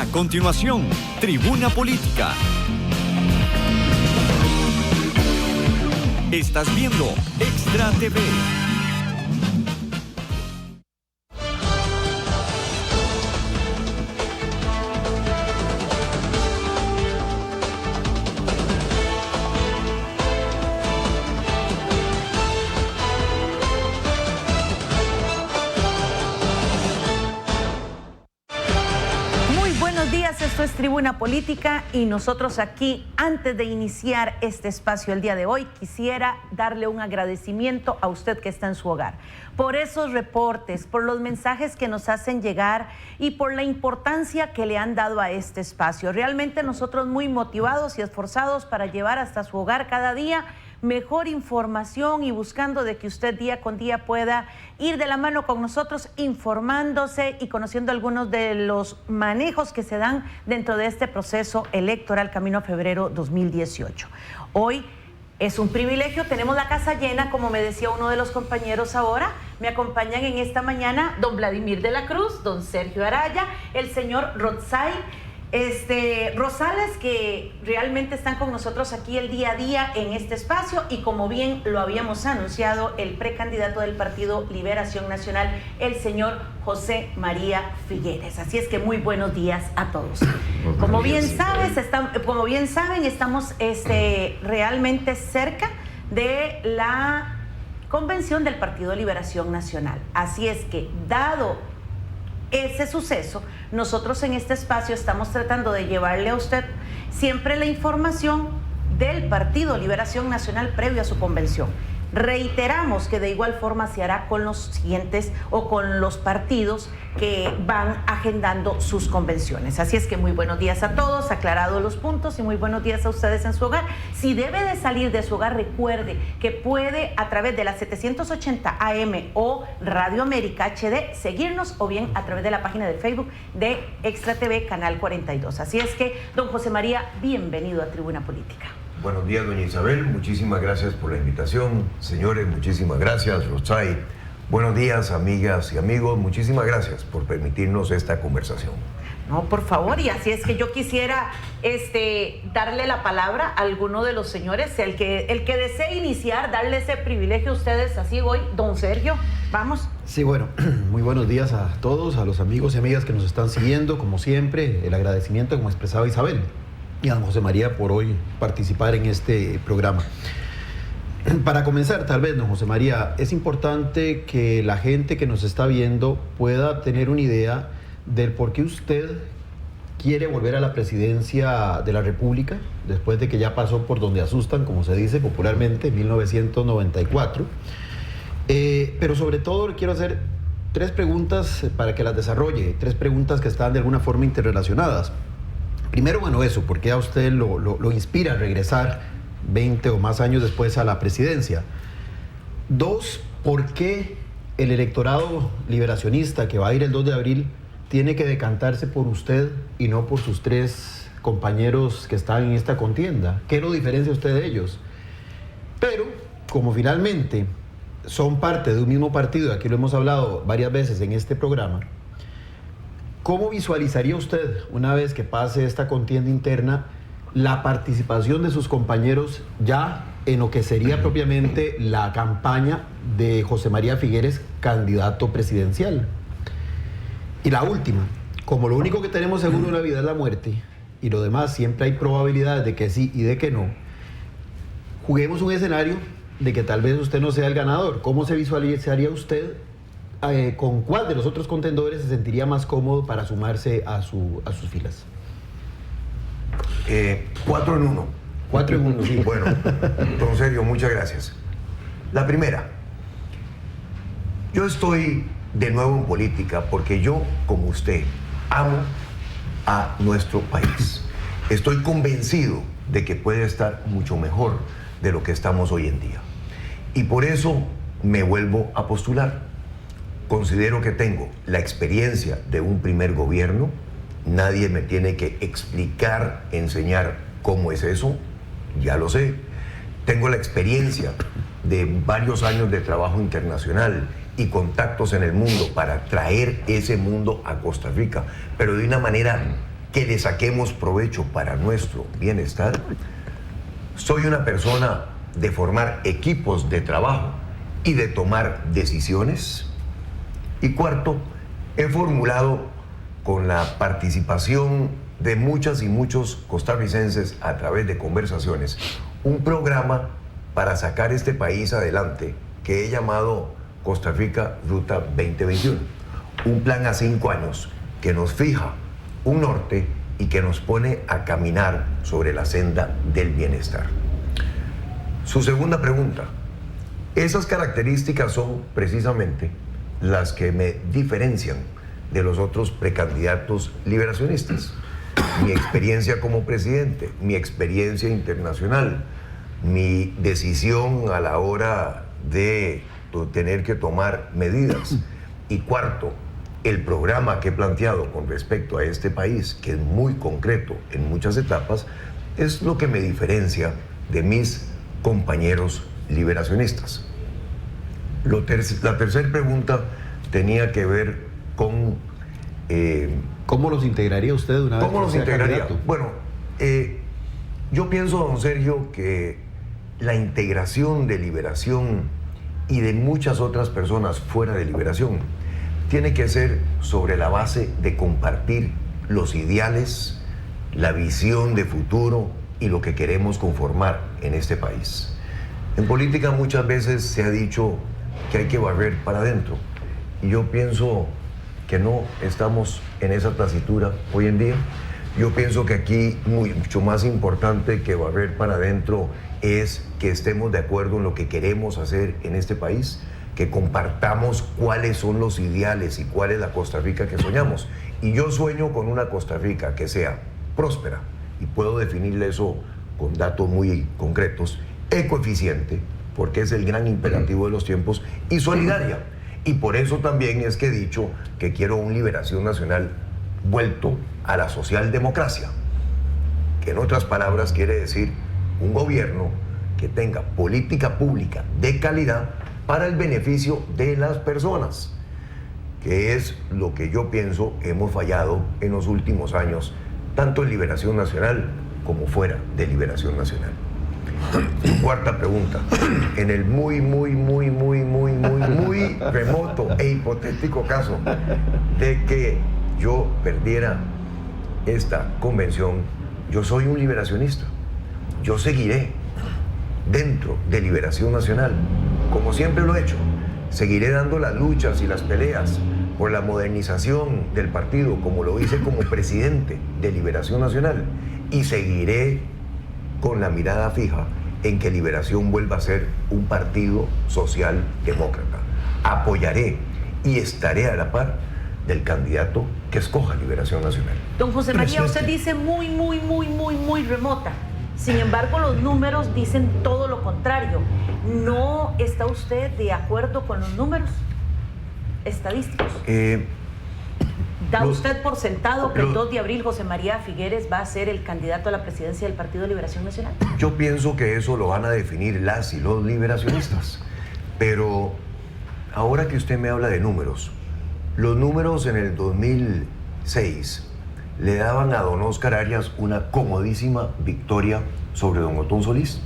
A continuación, Tribuna Política. Estás viendo Extra TV. Esto es Tribuna Política y nosotros aquí, antes de iniciar este espacio el día de hoy, quisiera darle un agradecimiento a usted que está en su hogar, por esos reportes, por los mensajes que nos hacen llegar y por la importancia que le han dado a este espacio. Realmente nosotros muy motivados y esforzados para llevar hasta su hogar cada día mejor información y buscando de que usted día con día pueda ir de la mano con nosotros informándose y conociendo algunos de los manejos que se dan dentro de este proceso electoral camino a febrero 2018. Hoy es un privilegio, tenemos la casa llena, como me decía uno de los compañeros ahora. Me acompañan en esta mañana don Vladimir de la Cruz, don Sergio Araya, el señor Rotzai Rosales, que realmente están con nosotros aquí el día a día en este espacio, y como bien lo habíamos anunciado, el precandidato del Partido Liberación Nacional, el señor José María Figueres. Así es que muy buenos días a todos. Como bien saben, estamos realmente cerca de la convención del Partido Liberación Nacional. Así es que, dado ese suceso, nosotros en este espacio estamos tratando de llevarle a usted siempre la información del Partido Liberación Nacional previo a su convención. Reiteramos que de igual forma se hará con los siguientes o con los partidos que van agendando sus convenciones. Así es que muy buenos días a todos, aclarados los puntos, y muy buenos días a ustedes en su hogar. Si debe de salir de su hogar, recuerde que puede a través de la 780 AM o Radio América HD seguirnos, o bien a través de la página de Facebook de Extra TV Canal 42. Así es que, don José María, bienvenido a Tribuna Política. Buenos días, doña Isabel, muchísimas gracias por la invitación. Señores, muchísimas gracias. Rotzai, buenos días, amigas y amigos, muchísimas gracias por permitirnos esta conversación. No, por favor, y así es que yo quisiera darle la palabra a alguno de los señores, el que desee iniciar, darle ese privilegio a ustedes, así hoy, don Sergio, vamos. Sí, bueno, muy buenos días a todos, a los amigos y amigas que nos están siguiendo, como siempre, el agradecimiento como expresaba Isabel y a don José María por hoy participar en este programa. Para comenzar, tal vez, don José María, es importante que la gente que nos está viendo pueda tener una idea del por qué usted quiere volver a la presidencia de la República, después de que ya pasó por donde asustan, como se dice popularmente, en 1994. Pero sobre todo le quiero hacer tres preguntas para que las desarrolle, tres preguntas que están de alguna forma interrelacionadas. Primero, bueno, eso, ¿por qué a usted lo inspira a regresar 20 o más años después a la presidencia? Dos, ¿por qué el electorado liberacionista que va a ir el 2 de abril tiene que decantarse por usted y no por sus tres compañeros que están en esta contienda? ¿Qué lo diferencia a usted de ellos? Pero, como finalmente son parte de un mismo partido, aquí lo hemos hablado varias veces en este programa, ¿cómo visualizaría usted, una vez que pase esta contienda interna, la participación de sus compañeros ya en lo que sería propiamente la campaña de José María Figueres, candidato presidencial? Y la última, como lo único que tenemos seguro en la vida es la muerte, y lo demás siempre hay probabilidades de que sí y de que no, juguemos un escenario de que tal vez usted no sea el ganador. ¿Cómo se visualizaría usted? ¿Con cuál de los otros contendores se sentiría más cómodo para sumarse a sus filas? 4 en 1. 4 en 1, sí. Bueno, don Sergio, muchas gracias. La primera, yo estoy de nuevo en política porque yo, como usted, amo a nuestro país. Estoy convencido de que puede estar mucho mejor de lo que estamos hoy en día. Y por eso me vuelvo a postular. Considero que tengo la experiencia de un primer gobierno. Nadie me tiene que explicar, enseñar cómo es eso. Ya lo sé. Tengo la experiencia de varios años de trabajo internacional y contactos en el mundo para traer ese mundo a Costa Rica, pero de una manera que le saquemos provecho para nuestro bienestar. Soy una persona de formar equipos de trabajo y de tomar decisiones. Y cuarto, he formulado con la participación de muchas y muchos costarricenses a través de conversaciones un programa para sacar este país adelante que he llamado Costa Rica Ruta 2021. Un plan a 5 años que nos fija un norte y que nos pone a caminar sobre la senda del bienestar. Su segunda pregunta. Esas características son precisamente las que me diferencian de los otros precandidatos liberacionistas. Mi experiencia como presidente, mi experiencia internacional, mi decisión a la hora de tener que tomar medidas. Y cuarto, el programa que he planteado con respecto a este país, que es muy concreto en muchas etapas, es lo que me diferencia de mis compañeros liberacionistas. La tercera pregunta tenía que ver con... ¿Cómo los integraría usted una vez? ¿Cómo los integraría? Bueno, yo pienso, don Sergio, que la integración de Liberación y de muchas otras personas fuera de Liberación tiene que ser sobre la base de compartir los ideales, la visión de futuro y lo que queremos conformar en este país. En política muchas veces se ha dicho que hay que barrer para adentro, y yo pienso que no estamos en esa tesitura hoy en día. Yo pienso que aquí mucho más importante que barrer para adentro es que estemos de acuerdo en lo que queremos hacer en este país, que compartamos cuáles son los ideales y cuál es la Costa Rica que soñamos. Y yo sueño con una Costa Rica que sea próspera, y puedo definirle eso con datos muy concretos, ecoeficiente, porque es el gran imperativo de los tiempos, y solidaria. Y por eso también es que he dicho que quiero una Liberación Nacional vuelto a la socialdemocracia, que en otras palabras quiere decir un gobierno que tenga política pública de calidad para el beneficio de las personas, que es lo que yo pienso hemos fallado en los últimos años, tanto en Liberación Nacional como fuera de Liberación Nacional. Cuarta pregunta. En el muy remoto e hipotético caso de que yo perdiera esta convención, yo soy un liberacionista. Yo seguiré dentro de Liberación Nacional, como siempre lo he hecho. Seguiré dando las luchas y las peleas por la modernización del partido, como lo hice como presidente de Liberación Nacional, y seguiré con la mirada fija en que Liberación vuelva a ser un partido socialdemócrata. Apoyaré y estaré a la par del candidato que escoja Liberación Nacional. Don José María, usted dice muy remota. Sin embargo, los números dicen todo lo contrario. ¿No está usted de acuerdo con los números estadísticos? ¿Da usted por sentado que el 2 de abril José María Figueres va a ser el candidato a la presidencia del Partido de Liberación Nacional? Yo pienso que eso lo van a definir las y los liberacionistas. Pero ahora que usted me habla de números, los números en el 2006 le daban a don Óscar Arias una comodísima victoria sobre don Otón Solís.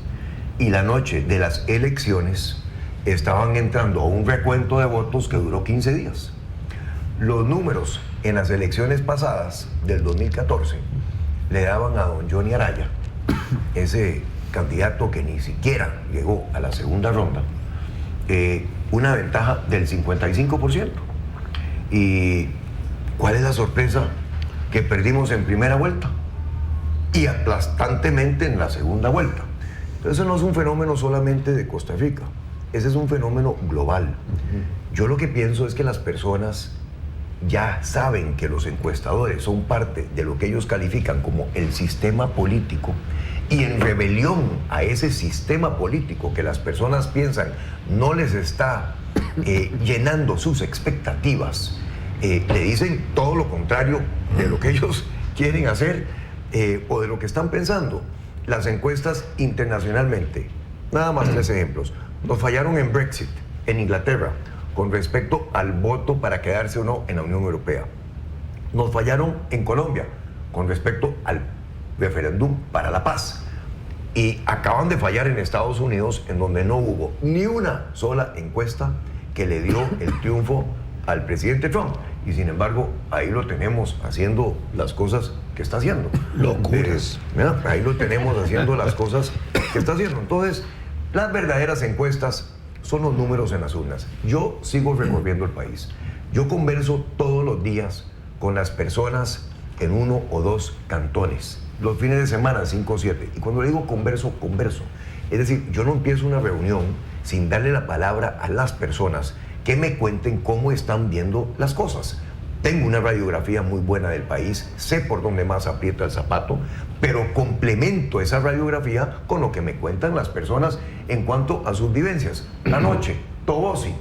Y la noche de las elecciones estaban entrando a un recuento de votos que duró 15 días. Los números en las elecciones pasadas del 2014 le daban a don Johnny Araya, ese candidato que ni siquiera llegó a la segunda ronda, una ventaja del 55%. ¿Y cuál es la sorpresa? Que perdimos en primera vuelta y aplastantemente en la segunda vuelta. Entonces, no es un fenómeno solamente de Costa Rica, ese es un fenómeno global. Yo lo que pienso es que las personas ya saben que los encuestadores son parte de lo que ellos califican como el sistema político, y en rebelión a ese sistema político que las personas piensan no les está llenando sus expectativas, le dicen todo lo contrario de lo que ellos quieren hacer o de lo que están pensando. Las encuestas internacionalmente, nada más 3 ejemplos, nos fallaron en Brexit, en Inglaterra, con respecto al voto para quedarse o no en la Unión Europea. Nos fallaron en Colombia con respecto al referéndum para la paz. Y acaban de fallar en Estados Unidos, en donde no hubo ni una sola encuesta que le dio el triunfo al presidente Trump. Y sin embargo, ahí lo tenemos haciendo las cosas que está haciendo. Locuras. Ahí lo tenemos haciendo las cosas que está haciendo. Entonces, las verdaderas encuestas son los números en las urnas. Yo sigo recorriendo el país. Yo converso todos los días con las personas en 1 o 2 cantones. Los fines de semana, 5 o 7. Y cuando le digo converso, converso. Es decir, yo no empiezo una reunión sin darle la palabra a las personas que me cuenten cómo están viendo las cosas. Tengo una radiografía muy buena del país, sé por dónde más aprieta el zapato, pero complemento esa radiografía con lo que me cuentan las personas en cuanto a sus vivencias. Anoche, Tobosi.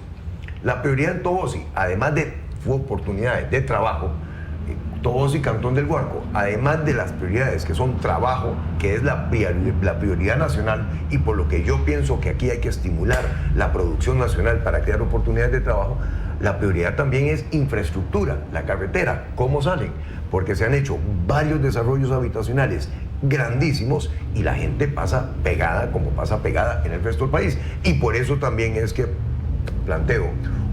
La prioridad en Tobosi, además de oportunidades de trabajo, Tobosi, Cantón del Guarco, además de las prioridades que son trabajo, que es la prioridad nacional, y por lo que yo pienso que aquí hay que estimular la producción nacional para crear oportunidades de trabajo, la prioridad también es infraestructura, la carretera. ¿Cómo salen? Porque se han hecho varios desarrollos habitacionales grandísimos y la gente pasa pegada como pasa pegada en el resto del país. Y por eso también es que planteo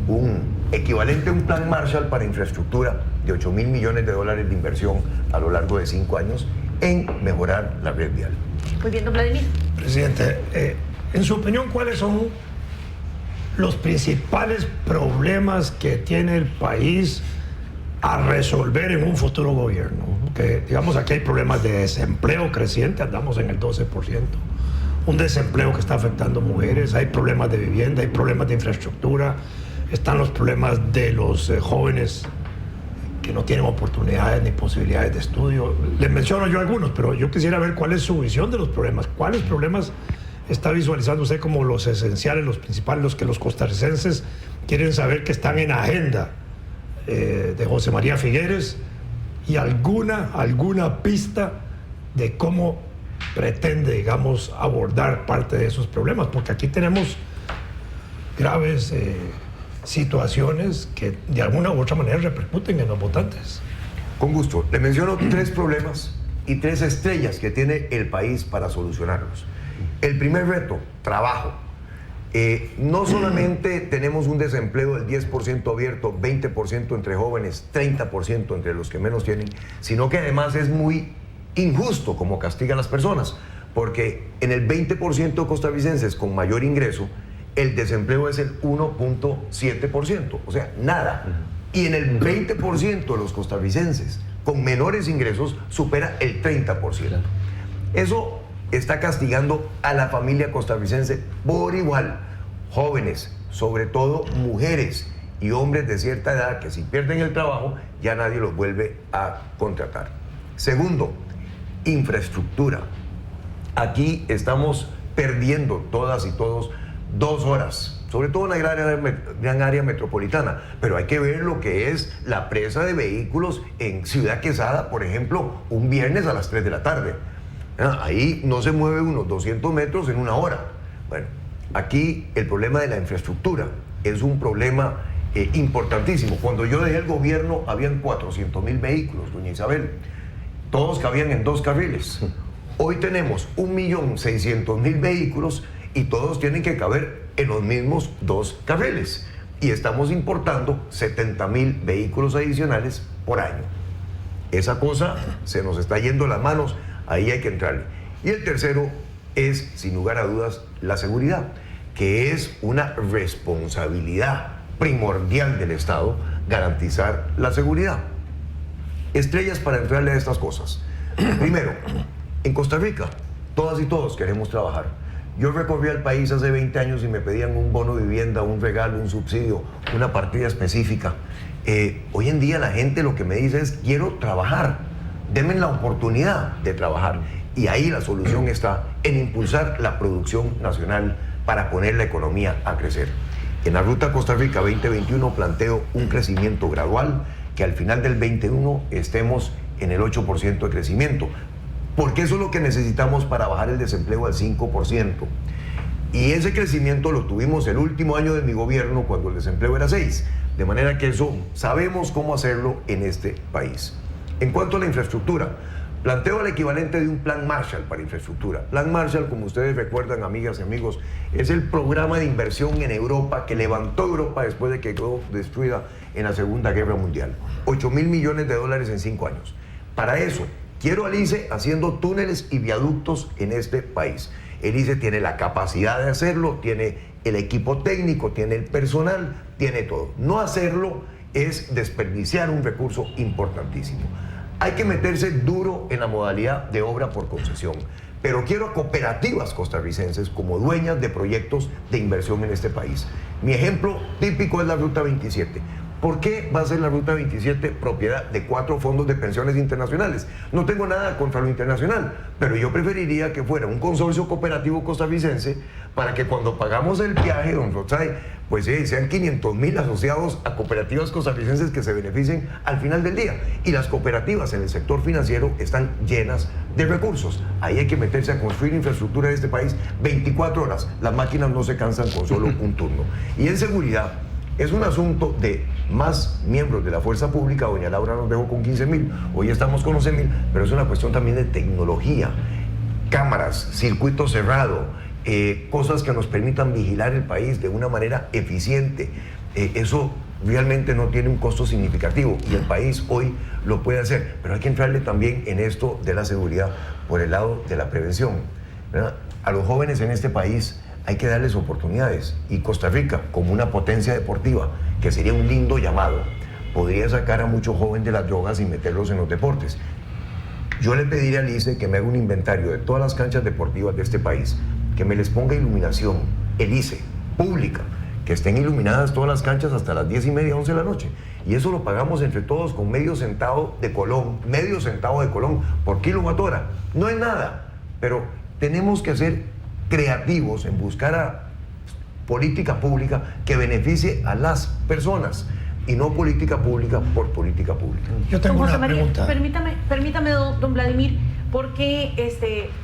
un equivalente a un plan Marshall para infraestructura de $8.000 millones de inversión a lo largo de 5 años en mejorar la red vial. Muy bien, don Vladimir. Presidente, en su opinión, ¿cuáles son los principales problemas que tiene el país a resolver en un futuro gobierno? Que, digamos, aquí hay problemas de desempleo creciente, andamos en el 12%, un desempleo que está afectando mujeres, hay problemas de vivienda, hay problemas de infraestructura, están los problemas de los jóvenes que no tienen oportunidades ni posibilidades de estudio. Les menciono yo algunos, pero yo quisiera ver cuál es su visión de los problemas. ¿Cuáles problemas está visualizando usted como los esenciales, los principales, los que los costarricenses quieren saber que están en agenda de José María Figueres, y alguna pista de cómo pretende, digamos, abordar parte de esos problemas? Porque aquí tenemos graves situaciones que de alguna u otra manera repercuten en los votantes. Con gusto. Le menciono 3 problemas y 3 estrellas que tiene el país para solucionarlos. El primer reto, trabajo. No solamente tenemos un desempleo del 10% abierto, 20% entre jóvenes, 30% entre los que menos tienen, sino que además es muy injusto como castigan a las personas, porque en el 20% de costarricenses con mayor ingreso, el desempleo es el 1.7%, o sea, nada. Y en el 20% de los costarricenses con menores ingresos supera el 30%. Eso está castigando a la familia costarricense por igual. Jóvenes, sobre todo mujeres y hombres de cierta edad que si pierden el trabajo ya nadie los vuelve a contratar. Segundo, infraestructura. Aquí estamos perdiendo todas y todos 2 horas, sobre todo en la gran área metropolitana, pero hay que ver lo que es la presa de vehículos en Ciudad Quesada, por ejemplo, un viernes a las 3 de la tarde. Ahí no se mueve unos 200 metros en 1 hora. Bueno, aquí el problema de la infraestructura es un problema importantísimo. Cuando yo dejé el gobierno habían 400.000 vehículos, doña Isabel. Todos cabían en 2 carriles. Hoy tenemos 1.600.000 vehículos y todos tienen que caber en los mismos 2 carriles. Y estamos importando 70.000 vehículos adicionales por año. Esa cosa se nos está yendo las manos, ahí hay que entrarle. Y el tercero es, sin lugar a dudas, la seguridad, que es una responsabilidad primordial del Estado garantizar la seguridad. Estrellas para entrarle a estas cosas. Primero, en Costa Rica, todas y todos queremos trabajar. Yo recorrí el país hace 20 años y me pedían un bono de vivienda, un regalo, un subsidio, una partida específica. Hoy en día la gente lo que me dice es, quiero trabajar, denme la oportunidad de trabajar. Y ahí la solución está en impulsar la producción nacional para poner la economía a crecer. En la Ruta Costa Rica 2021 planteo un crecimiento gradual, que al final del 21 estemos en el 8% de crecimiento, porque eso es lo que necesitamos para bajar el desempleo al 5%. Y ese crecimiento lo tuvimos el último año de mi gobierno, cuando el desempleo era 6%. De manera que eso sabemos cómo hacerlo en este país. En cuanto a la infraestructura, planteo el equivalente de un plan Marshall para infraestructura. Plan Marshall, como ustedes recuerdan, amigas y amigos, es el programa de inversión en Europa que levantó Europa después de que quedó destruida en la Segunda Guerra Mundial. 8.000 millones de dólares en 5 años. Para eso, quiero al ICE haciendo túneles y viaductos en este país. El ICE tiene la capacidad de hacerlo, tiene el equipo técnico, tiene el personal, tiene todo. No hacerlo es desperdiciar un recurso importantísimo. Hay que meterse duro en la modalidad de obra por concesión, pero quiero a cooperativas costarricenses como dueñas de proyectos de inversión en este país. Mi ejemplo típico es la Ruta 27. ¿Por qué va a ser la Ruta 27 propiedad de 4 fondos de pensiones internacionales? No tengo nada contra lo internacional, pero yo preferiría que fuera un consorcio cooperativo costarricense para que cuando pagamos el viaje, don Rotzai, pues sean 500.000 asociados a cooperativas costarricenses que se beneficien al final del día. Y las cooperativas en el sector financiero están llenas de recursos. Ahí hay que meterse a construir infraestructura de este país 24 horas. Las máquinas no se cansan con solo un turno. Y en seguridad, es un asunto de más miembros de la fuerza pública. Doña Laura nos dejó con 15.000, hoy estamos con 11.000, pero es una cuestión también de tecnología, cámaras, circuito cerrado, cosas que nos permitan vigilar el país de una manera eficiente. Eso realmente no tiene un costo significativo y el país hoy lo puede hacer, pero hay que entrarle también en esto de la seguridad por el lado de la prevención, ¿verdad? A los jóvenes en este país hay que darles oportunidades, y Costa Rica, como una potencia deportiva, que sería un lindo llamado, podría sacar a muchos jóvenes de las drogas y meterlos en los deportes. Yo le pediría al ICE que me haga un inventario de todas las canchas deportivas de este país, que me les ponga iluminación, el ICE, pública, que estén iluminadas todas las canchas hasta las 10:30, 11 de la noche. Y eso lo pagamos entre todos con medio centavo de colón por kilowatt-hora. No es nada, pero tenemos que ser creativos en buscar a política pública que beneficie a las personas y no política pública por política pública. Yo tengo José una María, pregunta. permítame, don Vladimir, porque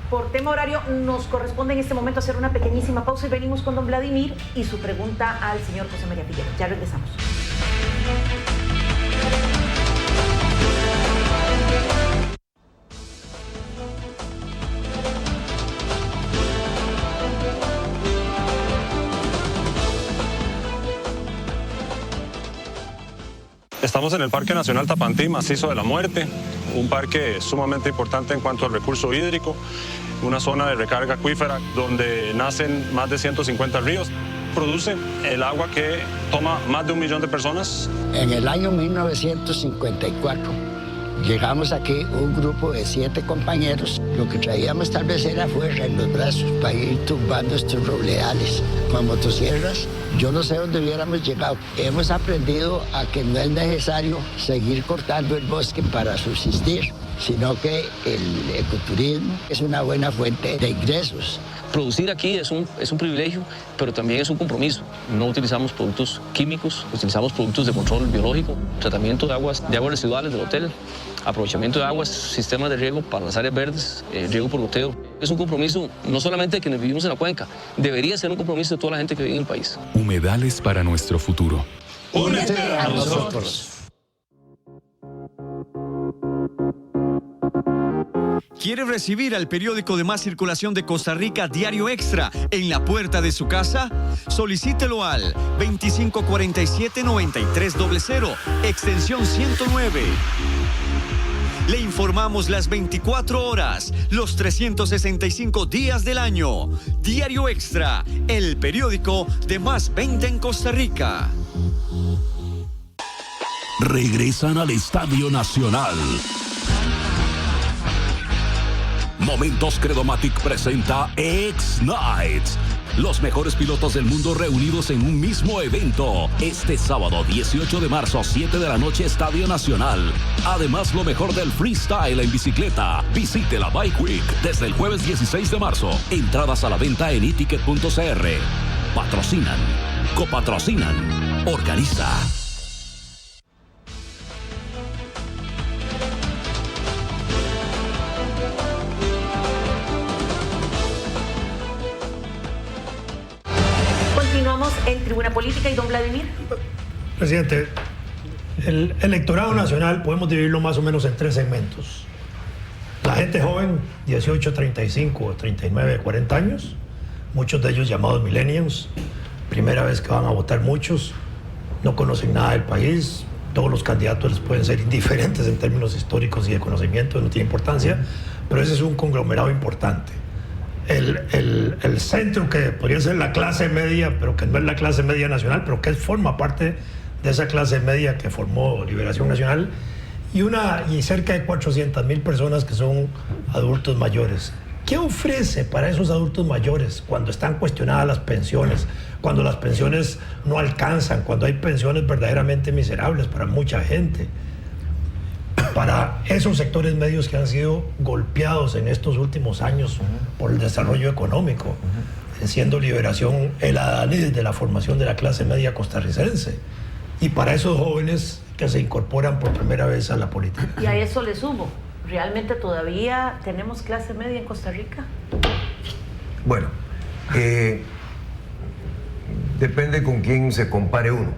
por tema horario nos corresponde en este momento hacer una pequeñísima pausa y venimos con don Vladimir y su pregunta al señor José María Figueres. Ya regresamos. Estamos en el Parque Nacional Tapantí, Macizo de la Muerte, un parque sumamente importante en cuanto al recurso hídrico, una zona de recarga acuífera donde nacen más de 150 ríos. Produce el agua que toma más de 1 millón de personas. En el año 1954 llegamos aquí un grupo de 7 compañeros. Lo que traíamos tal vez era fuerza en los brazos para ir tumbando estos robledales con motosierras. Yo no sé dónde hubiéramos llegado. Hemos aprendido a que no es necesario seguir cortando el bosque para subsistir, sino que el ecoturismo es una buena fuente de ingresos. Producir aquí es un privilegio, pero también es un compromiso. No utilizamos productos químicos, utilizamos productos de control biológico, tratamiento de aguas residuales del hotel, aprovechamiento de aguas, sistemas de riego para las áreas verdes, riego por goteo. Es un compromiso no solamente de quienes vivimos en la cuenca, debería ser un compromiso de toda la gente que vive en el país. Humedales para nuestro futuro. Únete a nosotros. ¿Quiere recibir al periódico de más circulación de Costa Rica, Diario Extra, en la puerta de su casa? Solicítelo al 2547-9300, extensión 109. Le informamos las 24 horas, los 365 días del año. Diario Extra, el periódico de más venta en Costa Rica. Regresan al Estadio Nacional. Momentos Credomatic presenta X-Nights. Los mejores pilotos del mundo reunidos en un mismo evento. Este sábado 18 de marzo, 7 de la noche, Estadio Nacional. Además, lo mejor del freestyle en bicicleta. Visite la Bike Week desde el jueves 16 de marzo. Entradas a la venta en eticket.cr. Patrocinan, copatrocinan, organiza. Continuamos en Tribuna Política y don Vladimir. Presidente, El electorado nacional podemos dividirlo más o menos en 3 segmentos. La gente joven, 18, 35, 39, 40 años, muchos de ellos llamados millennials, primera vez que van a votar muchos, no conocen nada del país, todos los candidatos les pueden ser indiferentes en términos históricos y de conocimiento, no tiene importancia, pero ese es un conglomerado importante. El centro, que podría ser la clase media, pero que no es la clase media nacional, pero que forma parte de esa clase media que formó Liberación Nacional, y cerca de 400,000 personas que son adultos mayores. ¿Qué ofrece para esos adultos mayores cuando están cuestionadas las pensiones, cuando las pensiones no alcanzan, cuando hay pensiones verdaderamente miserables para mucha gente? Para esos sectores medios que han sido golpeados en estos últimos años por el desarrollo económico, siendo Liberación el adalid de la formación de la clase media costarricense. Y para esos jóvenes que se incorporan por primera vez a la política. Y a eso le sumo, ¿realmente todavía tenemos clase media en Costa Rica? Bueno, depende con quién se compare uno.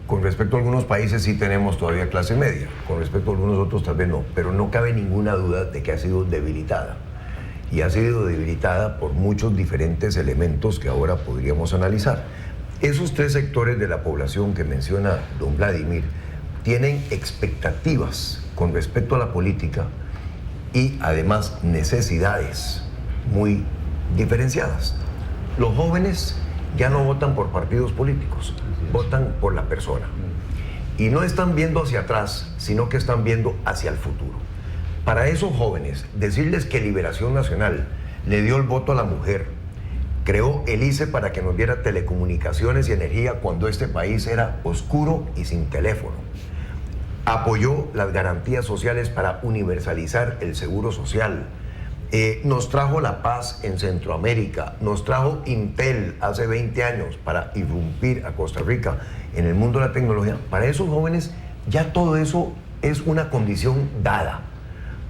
Con respecto a algunos países sí tenemos todavía clase media, con respecto a algunos otros tal vez no, pero no cabe ninguna duda de que ha sido debilitada. Y ha sido debilitada por muchos diferentes elementos que ahora podríamos analizar. Esos 3 sectores de la población que menciona don Vladimir tienen expectativas con respecto a la política y además necesidades muy diferenciadas. Los jóvenes ya no votan por partidos políticos, votan por la persona. Y no están viendo hacia atrás, sino que están viendo hacia el futuro. Para esos jóvenes, decirles que Liberación Nacional le dio el voto a la mujer, creó el ICE para que nos diera telecomunicaciones y energía cuando este país era oscuro y sin teléfono. Apoyó las garantías sociales para universalizar el seguro social. Nos trajo la paz en Centroamérica. Nos trajo Intel hace 20 años para irrumpir a Costa Rica en el mundo de la tecnología. Para esos jóvenes ya todo eso es una condición dada,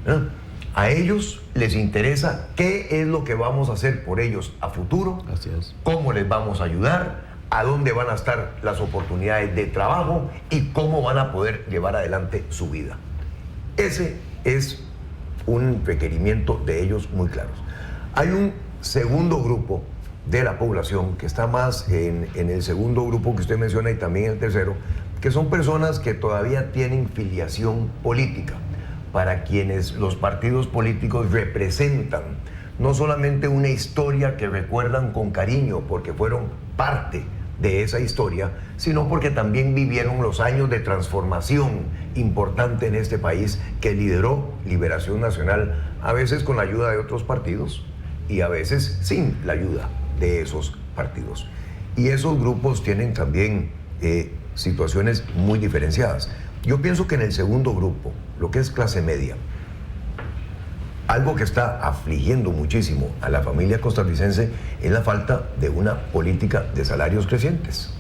¿no? A ellos les interesa qué es lo que vamos a hacer por ellos a futuro, Así es. cómo les vamos a ayudar, a dónde van a estar las oportunidades de trabajo y cómo van a poder llevar adelante su vida. Ese es un requerimiento de ellos muy claros. Hay un segundo grupo de la población que está más en el segundo grupo que usted menciona y también el tercero, que son personas que todavía tienen filiación política, para quienes los partidos políticos representan no solamente una historia que recuerdan con cariño porque fueron parte de esa historia, sino porque también vivieron los años de transformación importante en este país que lideró Liberación Nacional, a veces con la ayuda de otros partidos y a veces sin la ayuda de esos partidos. Y esos grupos tienen también situaciones muy diferenciadas. Yo pienso que en el segundo grupo, lo que es clase media, algo que está afligiendo muchísimo a la familia costarricense es la falta de una política de salarios crecientes.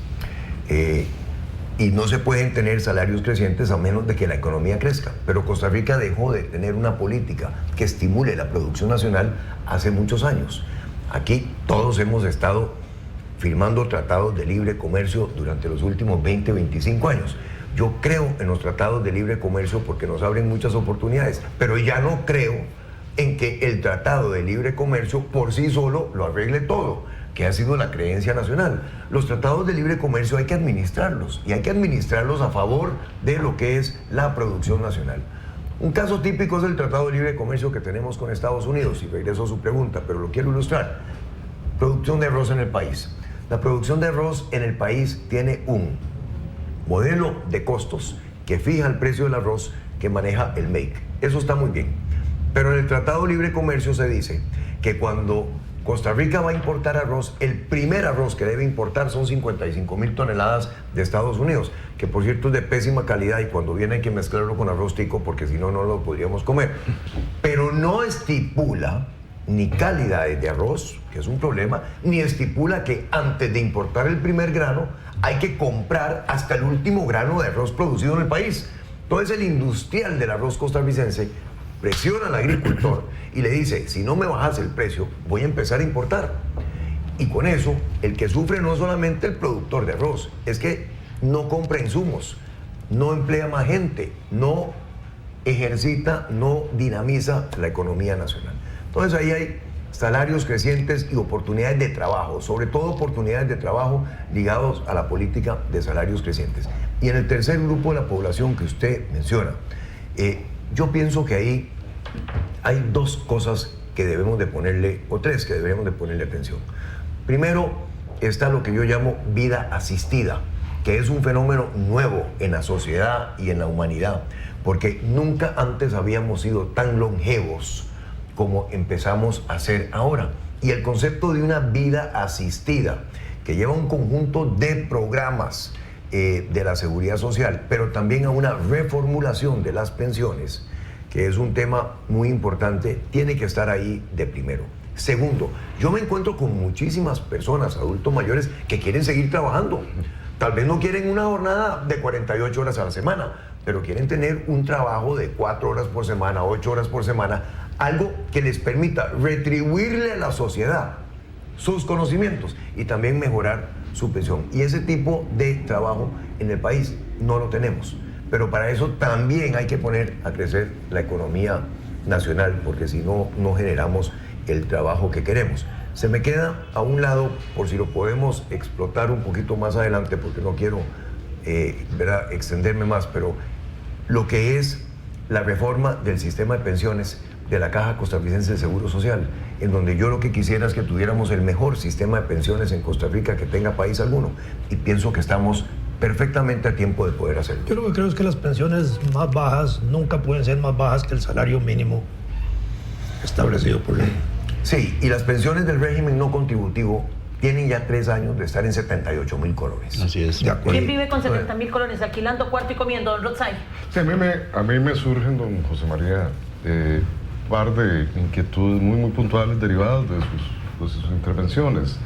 Y no se pueden tener salarios crecientes a menos de que la economía crezca. Pero Costa Rica dejó de tener una política que estimule la producción nacional hace muchos años. Aquí todos hemos estado firmando tratados de libre comercio durante los últimos 20, 25 años. Yo creo en los tratados de libre comercio porque nos abren muchas oportunidades, pero ya no creo en que el tratado de libre comercio por sí solo lo arregle todo, que ha sido la creencia nacional. Los tratados de libre comercio hay que administrarlos, y hay que administrarlos a favor de lo que es la producción nacional. Un caso típico es el tratado de libre comercio que tenemos con Estados Unidos, y regreso a su pregunta, pero lo quiero ilustrar. Producción de arroz en el país. La producción de arroz en el país tiene un modelo de costos que fija el precio del arroz, que maneja el MEIC. Eso está muy bien. Pero en el Tratado de Libre Comercio se dice que cuando Costa Rica va a importar arroz, el primer arroz que debe importar son 55,000 toneladas de Estados Unidos, que por cierto es de pésima calidad y cuando viene hay que mezclarlo con arroz tico porque si no, no lo podríamos comer. Pero no estipula ni calidades de arroz, que es un problema, ni estipula que antes de importar el primer grano hay que comprar hasta el último grano de arroz producido en el país. Entonces el industrial del arroz costarricense presiona al agricultor y le dice, si no me bajas el precio, voy a empezar a importar. Y con eso, el que sufre no solamente el productor de arroz, es que no compra insumos. no emplea más gente, no ejercita, no dinamiza la economía nacional. Entonces ahí hay salarios crecientes y oportunidades de trabajo, sobre todo oportunidades de trabajo ligados a la política de salarios crecientes. Y en el tercer grupo de la población que usted menciona, yo pienso que ahí hay dos cosas que debemos de ponerle, o tres que debemos de ponerle atención. Primero está lo que yo llamo vida asistida, que es un fenómeno nuevo en la sociedad y en la humanidad, porque nunca antes habíamos sido tan longevos como empezamos a ser ahora. Y el concepto de una vida asistida, que lleva un conjunto de programas de la seguridad social, pero también a una reformulación de las pensiones, que es un tema muy importante, tiene que estar ahí de primero. Segundo, yo me encuentro con muchísimas personas, adultos mayores, que quieren seguir trabajando. Tal vez no quieren una jornada de 48 horas a la semana, pero quieren tener un trabajo de 4 horas por semana, 8 horas por semana, algo que les permita retribuirle a la sociedad sus conocimientos y también mejorar su pensión. Y ese tipo de trabajo en el país no lo tenemos. Pero para eso también hay que poner a crecer la economía nacional, porque si no, no generamos el trabajo que queremos. Se me queda a un lado, por si lo podemos explotar un poquito más adelante, porque no quiero extenderme más, pero lo que es la reforma del sistema de pensiones de la Caja Costarricense de Seguro Social, en donde yo lo que quisiera es que tuviéramos el mejor sistema de pensiones en Costa Rica que tenga país alguno, y pienso que estamos perfectamente a tiempo de poder hacerlo. Yo lo que creo es que las pensiones más bajas nunca pueden ser más bajas que el salario mínimo establecido por ley. Sí, y las pensiones del régimen no contributivo tienen ya 3 años de estar en 78,000 colones. Así es. ¿Quién vive con 70,000 colones alquilando cuarto y comiendo, don Rotzai? Sí, a mí me surgen, don José María, un par de inquietudes muy puntuales derivadas de sus intervenciones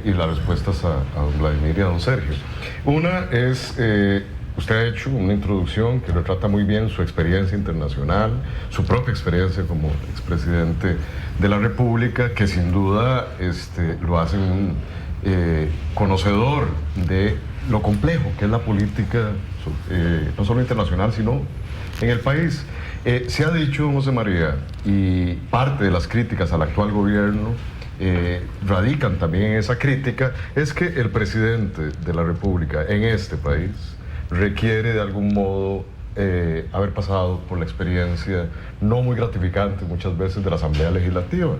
y las respuestas a don Vladimir y a don Sergio. Una es, usted ha hecho una introducción que retrata muy bien su experiencia internacional, su propia experiencia como expresidente de la República, que sin duda lo hace un conocedor de lo complejo que es la política, no solo internacional, sino en el país. Se ha dicho, José María, y parte de las críticas al actual gobierno radican también en esa crítica, es que el presidente de la República en este país requiere de algún modo haber pasado por la experiencia no muy gratificante muchas veces de la Asamblea Legislativa,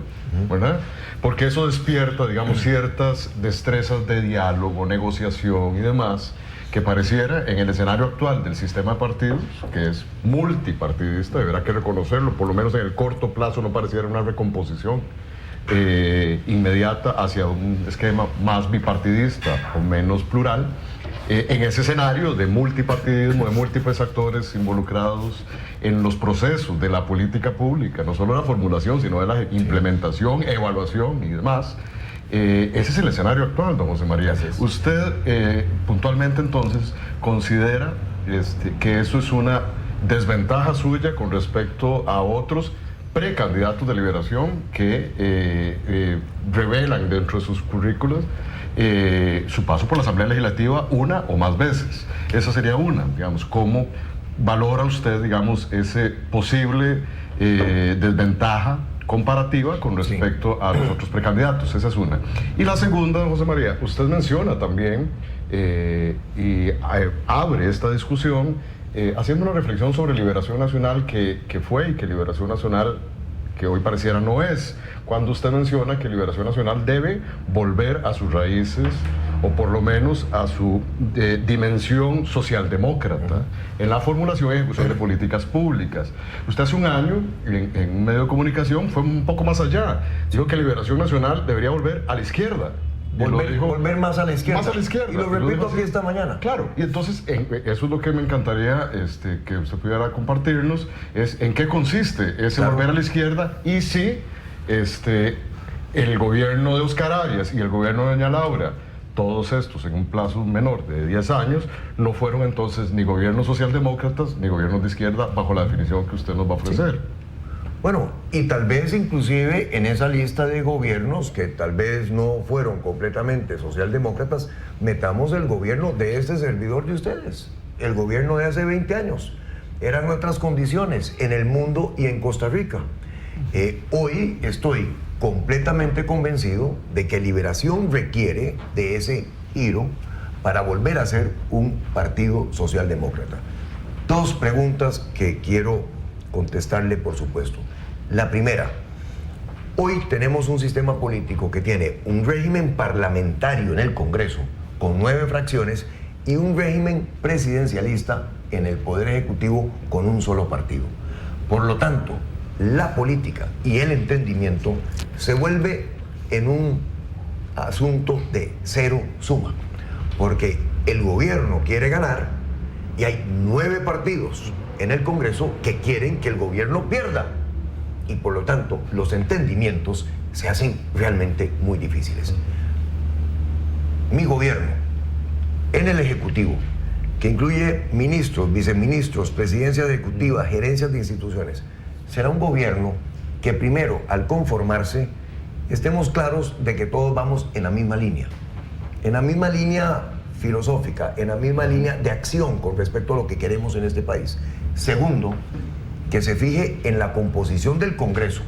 ¿verdad? Porque eso despierta, digamos, ciertas destrezas de diálogo, negociación y demás, que pareciera en el escenario actual del sistema de partidos, que es multipartidista, deberá que reconocerlo, por lo menos en el corto plazo no pareciera una recomposición inmediata hacia un esquema más bipartidista o menos plural. En ese escenario de multipartidismo, de múltiples actores involucrados en los procesos de la política pública, no solo la formulación, sino de la implementación, evaluación y demás, ese es el escenario actual, don José María. ¿Usted puntualmente entonces considera que eso es una desventaja suya con respecto a otros precandidatos de Liberación que revelan dentro de sus currículos su paso por la Asamblea Legislativa una o más veces? Esa sería una, digamos, ¿cómo valora usted, digamos, ese posible desventaja comparativa con respecto a los otros precandidatos? Esa es una. Y la segunda, don José María, usted menciona también y abre esta discusión haciendo una reflexión sobre Liberación Nacional que fue y que Liberación Nacional que hoy pareciera no es, cuando usted menciona que Liberación Nacional debe volver a sus raíces o por lo menos a su dimensión socialdemócrata en la formulación y ejecución de políticas públicas. Usted hace un año en un medio de comunicación fue un poco más allá, dijo que Liberación Nacional debería volver a la izquierda. Volver más a la izquierda. Más a la izquierda. Y lo repito aquí esta mañana. Claro, y entonces eso es lo que me encantaría que usted pudiera compartirnos, es en qué consiste ese volver a la izquierda y si el gobierno de Oscar Arias y el gobierno de doña Laura, todos estos en un plazo menor de 10 años, no fueron entonces ni gobiernos socialdemócratas ni gobiernos de izquierda bajo la definición que usted nos va a ofrecer. Sí. Bueno, y tal vez inclusive en esa lista de gobiernos que tal vez no fueron completamente socialdemócratas, metamos el gobierno de este servidor de ustedes, el gobierno de hace 20 años. Eran otras condiciones en el mundo y en Costa Rica. Hoy estoy completamente convencido de que Liberación requiere de ese giro para volver a ser un partido socialdemócrata. 2 preguntas que quiero contestarle, por supuesto. La primera, hoy tenemos un sistema político que tiene un régimen parlamentario en el Congreso con 9 fracciones y un régimen presidencialista en el Poder Ejecutivo con un solo partido. Por lo tanto, la política y el entendimiento se vuelve en un asunto de cero suma, porque el gobierno quiere ganar y hay 9 partidos en el Congreso que quieren que el gobierno pierda, y por lo tanto los entendimientos se hacen realmente muy difíciles. Mi gobierno, en el Ejecutivo, que incluye ministros, viceministros, presidencia ejecutiva, gerencias de instituciones, será un gobierno que primero, al conformarse, estemos claros de que todos vamos en la misma línea filosófica, en la misma línea de acción con respecto a lo que queremos en este país. Segundo, que se fije en la composición del Congreso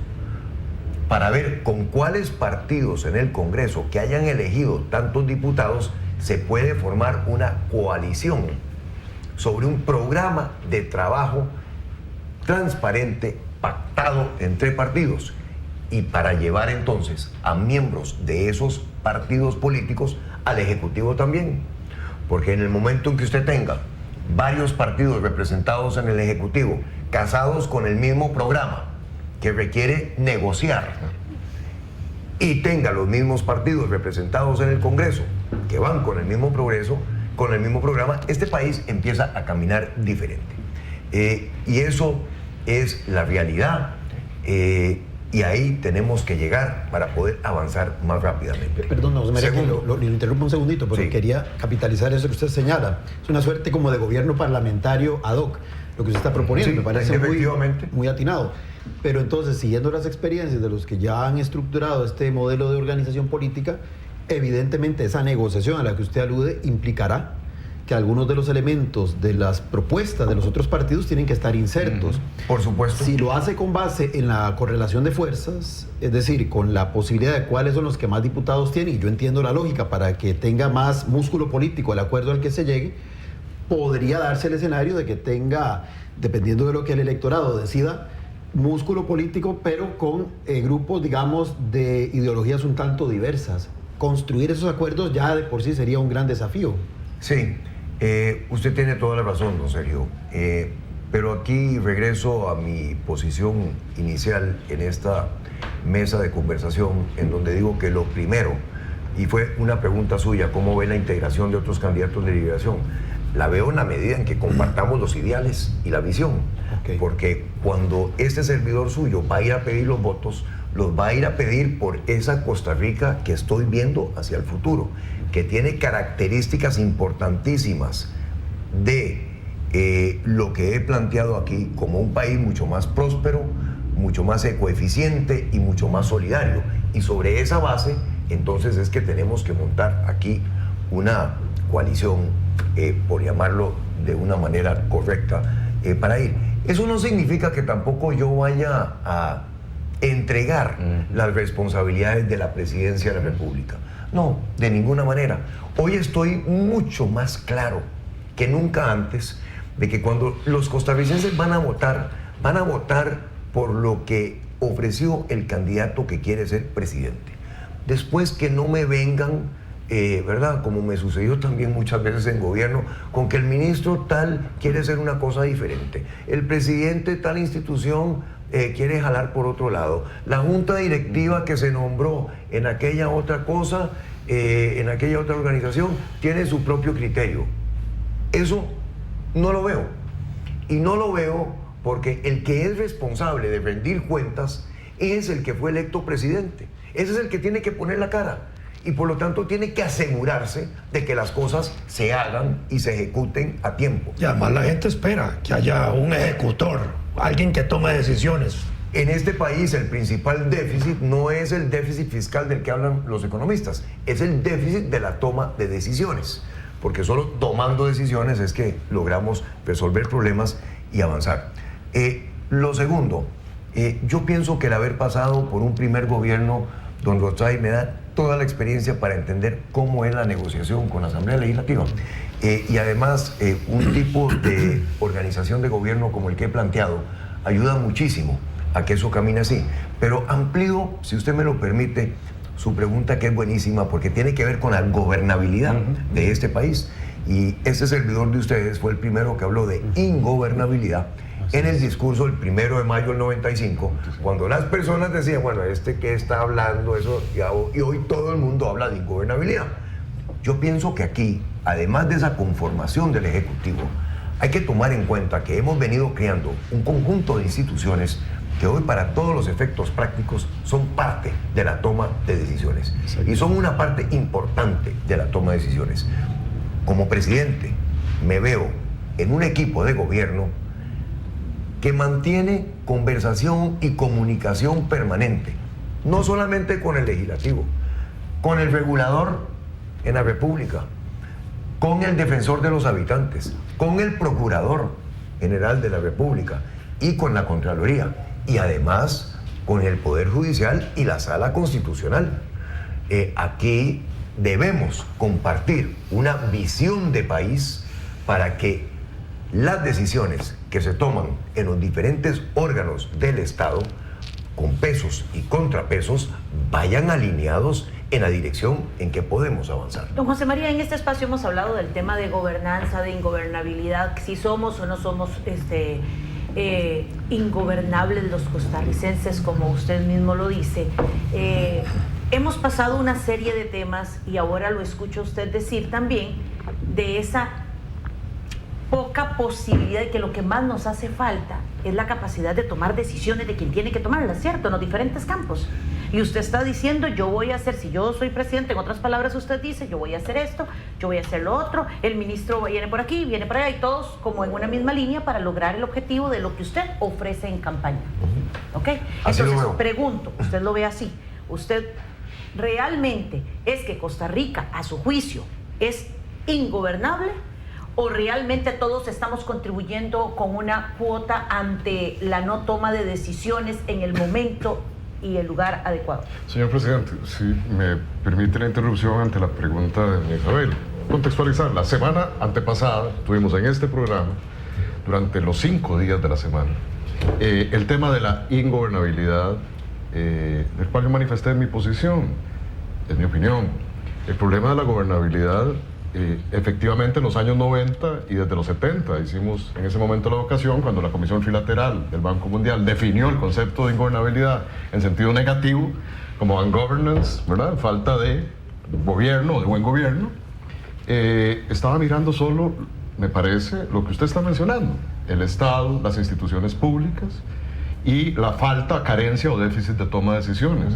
para ver con cuáles partidos en el Congreso que hayan elegido tantos diputados se puede formar una coalición sobre un programa de trabajo transparente, pactado entre partidos, y para llevar entonces a miembros de esos partidos políticos al Ejecutivo también. Porque en el momento en que usted tenga varios partidos representados en el Ejecutivo, casados con el mismo programa que requiere negociar, y tenga los mismos partidos representados en el Congreso que van con el mismo progreso, con el mismo programa, este país empieza a caminar diferente. Y eso es la realidad. Y ahí tenemos que llegar para poder avanzar más rápidamente. Perdón, José María, lo interrumpo un segundito, pero sí, quería capitalizar eso que usted señala. Es una suerte como de gobierno parlamentario ad hoc, lo que usted está proponiendo. Sí, me parece muy atinado. Pero entonces, siguiendo las experiencias de los que ya han estructurado este modelo de organización política, evidentemente esa negociación a la que usted alude implicará que algunos de los elementos de las propuestas de los otros partidos tienen que estar insertos. Por supuesto. Si lo hace con base en la correlación de fuerzas, es decir, con la posibilidad de cuáles son los que más diputados tienen, y yo entiendo la lógica para que tenga más músculo político el acuerdo al que se llegue, podría darse el escenario de que tenga, dependiendo de lo que el electorado decida, músculo político, pero con grupos, digamos, de ideologías un tanto diversas. Construir esos acuerdos ya de por sí sería un gran desafío. Sí. Usted tiene toda la razón, don Sergio, pero aquí regreso a mi posición inicial en esta mesa de conversación, en donde digo que lo primero, y fue una pregunta suya, ¿cómo ve la integración de otros candidatos de Liberación? La veo en la medida en que compartamos los ideales y la visión, porque cuando este servidor suyo va a ir a pedir los votos, los va a ir a pedir por esa Costa Rica que estoy viendo hacia el futuro, que tiene características importantísimas de lo que he planteado aquí como un país mucho más próspero, mucho más ecoeficiente y mucho más solidario. Y sobre esa base, entonces es que tenemos que montar aquí una coalición, por llamarlo de una manera correcta, para ir. Eso no significa que tampoco yo vaya a entregar las responsabilidades de la presidencia de la República. No, de ninguna manera. Hoy estoy mucho más claro que nunca antes de que cuando los costarricenses van a votar por lo que ofreció el candidato que quiere ser presidente. Después que no me vengan, ¿verdad? Como me sucedió también muchas veces en gobierno, con que el ministro tal quiere ser una cosa diferente, el presidente de tal institución quiere jalar por otro lado, la junta directiva que se nombró en aquella otra cosa, en aquella otra organización, tiene su propio criterio. Eso no lo veo. Y no lo veo porque el que es responsable de rendir cuentas es el que fue electo presidente. Ese es el que tiene que poner la cara. Y por lo tanto tiene que asegurarse de que las cosas se hagan y se ejecuten a tiempo. Y además la gente espera que haya un ejecutor, alguien que tome decisiones. En este país el principal déficit no es el déficit fiscal del que hablan los economistas, es el déficit de la toma de decisiones. porque solo tomando decisiones es que logramos resolver problemas y avanzar. Lo segundo, yo pienso que el haber pasado por un primer gobierno, don Rotay, me da toda la experiencia para entender cómo es la negociación con la Asamblea Legislativa. Y además, un tipo de organización de gobierno como el que he planteado ayuda muchísimo a que eso camine así. Pero amplío, si usted me lo permite, su pregunta, que es buenísima porque tiene que ver con la gobernabilidad de este país. Y este servidor de ustedes fue el primero que habló de ingobernabilidad en el discurso el 1 de mayo del 95, cuando las personas decían, bueno, ¿qué está hablando? Eso, y hoy todo el mundo habla de ingobernabilidad. Yo pienso que aquí, además de esa conformación del Ejecutivo, hay que tomar en cuenta que hemos venido creando un conjunto de instituciones que hoy, para todos los efectos prácticos, son parte de la toma de decisiones. Y son una parte importante de la toma de decisiones. Como presidente, me veo en un equipo de gobierno que mantiene conversación y comunicación permanente, no solamente con el legislativo, con el regulador en la República, con el defensor de los habitantes, con el procurador general de la República y con la Contraloría, y además con el Poder Judicial y la Sala Constitucional. Aquí debemos compartir una visión de país para que las decisiones que se toman en los diferentes órganos del Estado, con pesos y contrapesos, vayan alineados en la dirección en que podemos avanzar. Don José María, en este espacio hemos hablado del tema de gobernanza, de ingobernabilidad, si somos o no somos ingobernables los costarricenses, como usted mismo lo dice. Hemos pasado una serie de temas y ahora lo escucho usted decir también de esa poca posibilidad de que lo que más nos hace falta es la capacidad de tomar decisiones de quien tiene que tomarlas, ¿cierto? En los diferentes campos. Y usted está diciendo, yo voy a hacer, si yo soy presidente, en otras palabras usted dice, yo voy a hacer esto, yo voy a hacer lo otro, el ministro viene por aquí, viene por allá, y todos como en una misma línea para lograr el objetivo de lo que usted ofrece en campaña. ¿Ok? Entonces, pregunto, usted lo ve así, ¿usted realmente es que Costa Rica, a su juicio, es ingobernable? ¿O realmente todos estamos contribuyendo con una cuota ante la no toma de decisiones en el momento y el lugar adecuado? Señor presidente, si me permite la interrupción ante la pregunta de Isabel. Contextualizar, la semana antepasada tuvimos en este programa, durante los 5 días de la semana, el tema de la ingobernabilidad, del cual yo manifesté mi posición, es mi opinión. El problema de la gobernabilidad, efectivamente, en los años 90 y desde los 70 hicimos en ese momento la ocasión cuando la Comisión Trilateral del Banco Mundial definió el concepto de ingobernabilidad en sentido negativo como ungovernance, ¿verdad? Falta de gobierno, de buen gobierno. Estaba mirando solo, me parece, lo que usted está mencionando, el Estado, las instituciones públicas y la falta, carencia o déficit de toma de decisiones.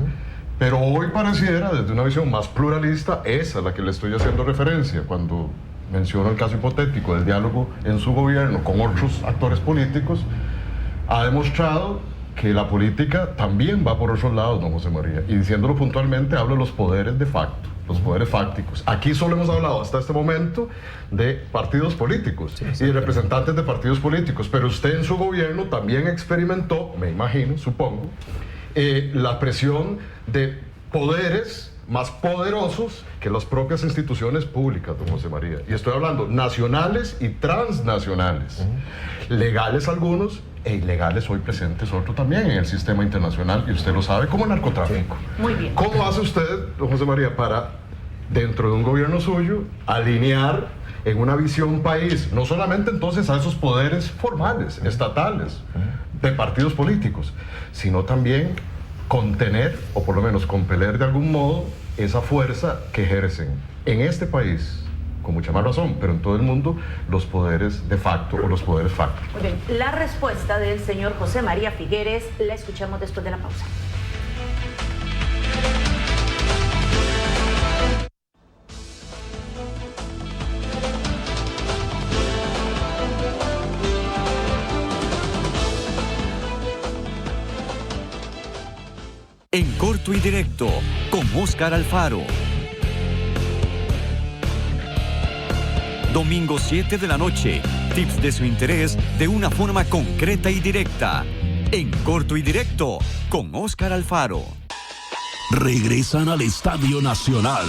Pero hoy pareciera, desde una visión más pluralista, esa a la que le estoy haciendo referencia cuando menciono el caso hipotético del diálogo en su gobierno con otros actores políticos, ha demostrado que la política también va por otros lados, don José María. Y diciéndolo puntualmente, hablo de los poderes de facto, los poderes fácticos. Aquí solo hemos hablado hasta este momento de partidos políticos y de representantes de partidos políticos, pero usted en su gobierno también experimentó, me imagino, supongo, la presión de poderes más poderosos que las propias instituciones públicas, don José María. Y estoy hablando nacionales y transnacionales. Legales algunos e ilegales hoy presentes otros también en el sistema internacional, y usted lo sabe, como el narcotráfico. Muy bien. ¿Cómo hace usted, don José María, para, dentro de un gobierno suyo, alinear en una visión país, no solamente entonces a esos poderes formales, estatales, de partidos políticos, sino también contener, o por lo menos compeler de algún modo, esa fuerza que ejercen en este país, con mucha más razón, pero en todo el mundo, los poderes de facto o los poderes fácticos? Muy bien, la respuesta del señor José María Figueres la escuchamos después de la pausa. En corto y directo, con Óscar Alfaro. Domingo 7 de la noche. Tips de su interés de una forma concreta y directa. En Corto y Directo, con Óscar Alfaro. Regresan al Estadio Nacional.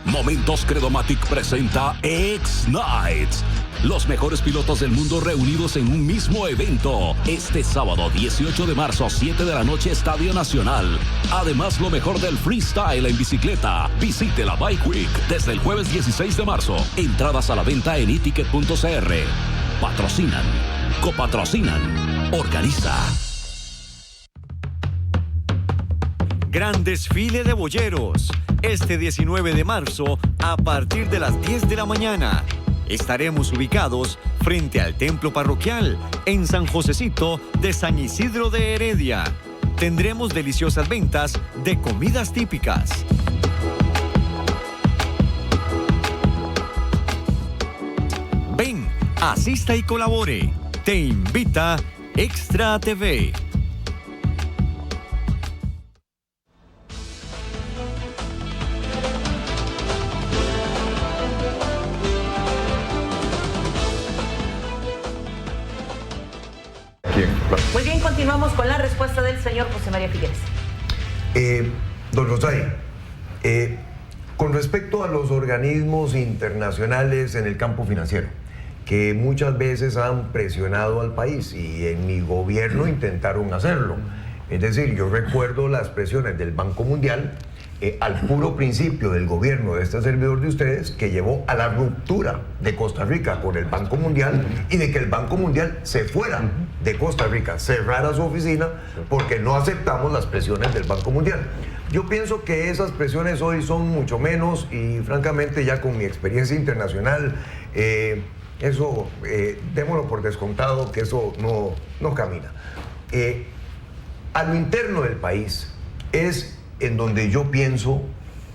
Momentos Credomatic presenta X-Nights. Los mejores pilotos del mundo reunidos en un mismo evento. Este sábado 18 de marzo, 7 de la noche, Estadio Nacional. Además, lo mejor del freestyle en bicicleta. Visite la Bike Week desde el jueves 16 de marzo. Entradas a la venta en eticket.cr. Patrocinan, copatrocinan, organiza. Gran desfile de boyeros. Este 19 de marzo, a partir de las 10 de la mañana. Estaremos ubicados frente al templo parroquial en San Josecito de San Isidro de Heredia. Tendremos deliciosas ventas de comidas típicas. Ven, asista y colabore. Te invita Extra TV. Muy bien, continuamos con la respuesta del señor José María Figueres. Don Rosay, con respecto a los organismos internacionales en el campo financiero, que muchas veces han presionado al país y en mi gobierno intentaron hacerlo. Es decir, yo recuerdo las presiones del Banco Mundial al puro principio del gobierno de este servidor de ustedes, que llevó a la ruptura de Costa Rica con el Banco Mundial y de que el Banco Mundial se fuera de Costa Rica, cerrara su oficina porque no aceptamos las presiones del Banco Mundial. Yo pienso que esas presiones hoy son mucho menos y francamente ya con mi experiencia internacional, eso démoslo por descontado que eso no camina. A lo interno del país es en donde yo pienso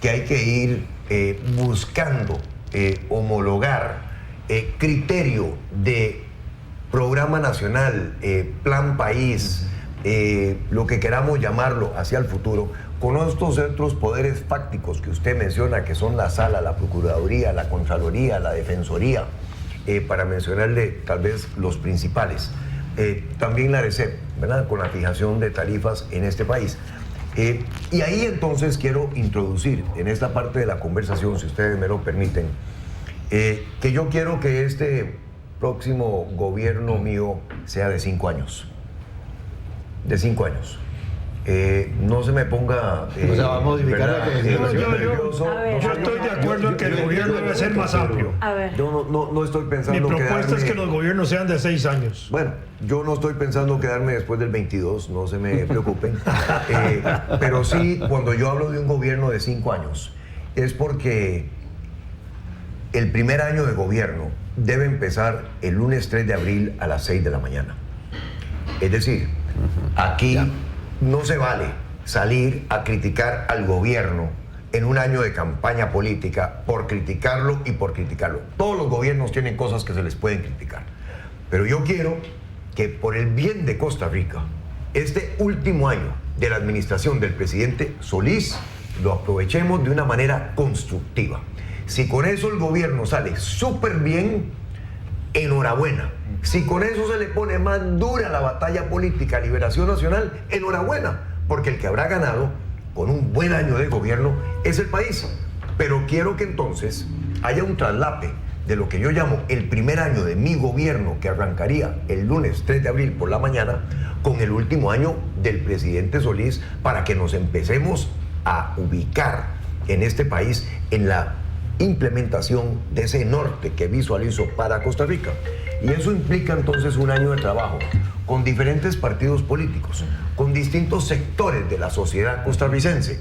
que hay que ir buscando homologar criterio de programa nacional, plan país, lo que queramos llamarlo hacia el futuro, con estos otros poderes fácticos que usted menciona, que son la Sala, la Procuraduría, la Contraloría, la Defensoría, para mencionarle tal vez los principales. También la ARECEP, ¿verdad?, con la fijación de tarifas en este país. Y ahí entonces quiero introducir en esta parte de la conversación, si ustedes me lo permiten, que yo quiero que este próximo gobierno mío sea de 5 años. De 5 años. No se me ponga... o sea, va a modificar la constitución. Yo estoy de acuerdo en que el gobierno debe ser más amplio. A ver. Yo no estoy pensando Mi propuesta es que los gobiernos sean de 6 años. Bueno, yo no estoy pensando quedarme después del 22, no se me preocupen. Pero sí, cuando yo hablo de un gobierno de 5 años, es porque el primer año de gobierno debe empezar el lunes 3 de abril a las 6 de la mañana. Es decir, aquí no se vale salir a criticar al gobierno en un año de campaña política por criticarlo y por criticarlo. Todos los gobiernos tienen cosas que se les pueden criticar. Pero yo quiero que por el bien de Costa Rica, este último año de la administración del presidente Solís, lo aprovechemos de una manera constructiva. Si con eso el gobierno sale súper bien, enhorabuena. Si con eso se le pone más dura la batalla política a Liberación Nacional, enhorabuena, porque el que habrá ganado con un buen año de gobierno es el país. Pero quiero que entonces haya un traslape de lo que yo llamo el primer año de mi gobierno, que arrancaría el lunes 3 de abril por la mañana, con el último año del presidente Solís, para que nos empecemos a ubicar en este país en la implementación de ese norte que visualizo para Costa Rica. Y eso implica entonces un año de trabajo con diferentes partidos políticos, con distintos sectores de la sociedad costarricense,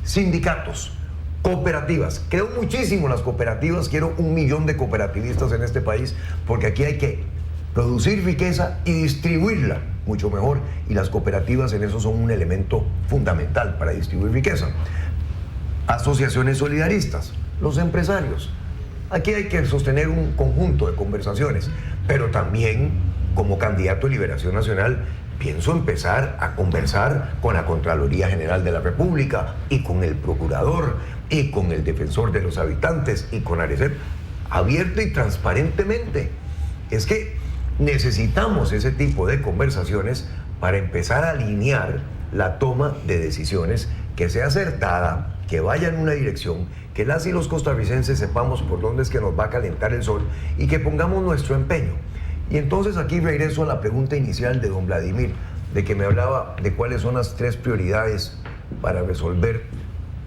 sindicatos, cooperativas. Creo muchísimo en las cooperativas, quiero 1 millón de cooperativistas en este país, porque aquí hay que producir riqueza y distribuirla mucho mejor, y las cooperativas en eso son un elemento fundamental para distribuir riqueza. Asociaciones solidaristas, los empresarios. Aquí hay que sostener un conjunto de conversaciones, pero también como candidato de Liberación Nacional, pienso empezar a conversar con la Contraloría General de la República y con el Procurador y con el Defensor de los Habitantes y con Arecep, abierto y transparentemente. Es que necesitamos ese tipo de conversaciones para empezar a alinear la toma de decisiones que sea acertada, que vaya en una dirección, que las y los costarricenses sepamos por dónde es que nos va a calentar el sol y que pongamos nuestro empeño. Y entonces aquí regreso a la pregunta inicial de don Vladimir, de que me hablaba de cuáles son las 3 prioridades para resolver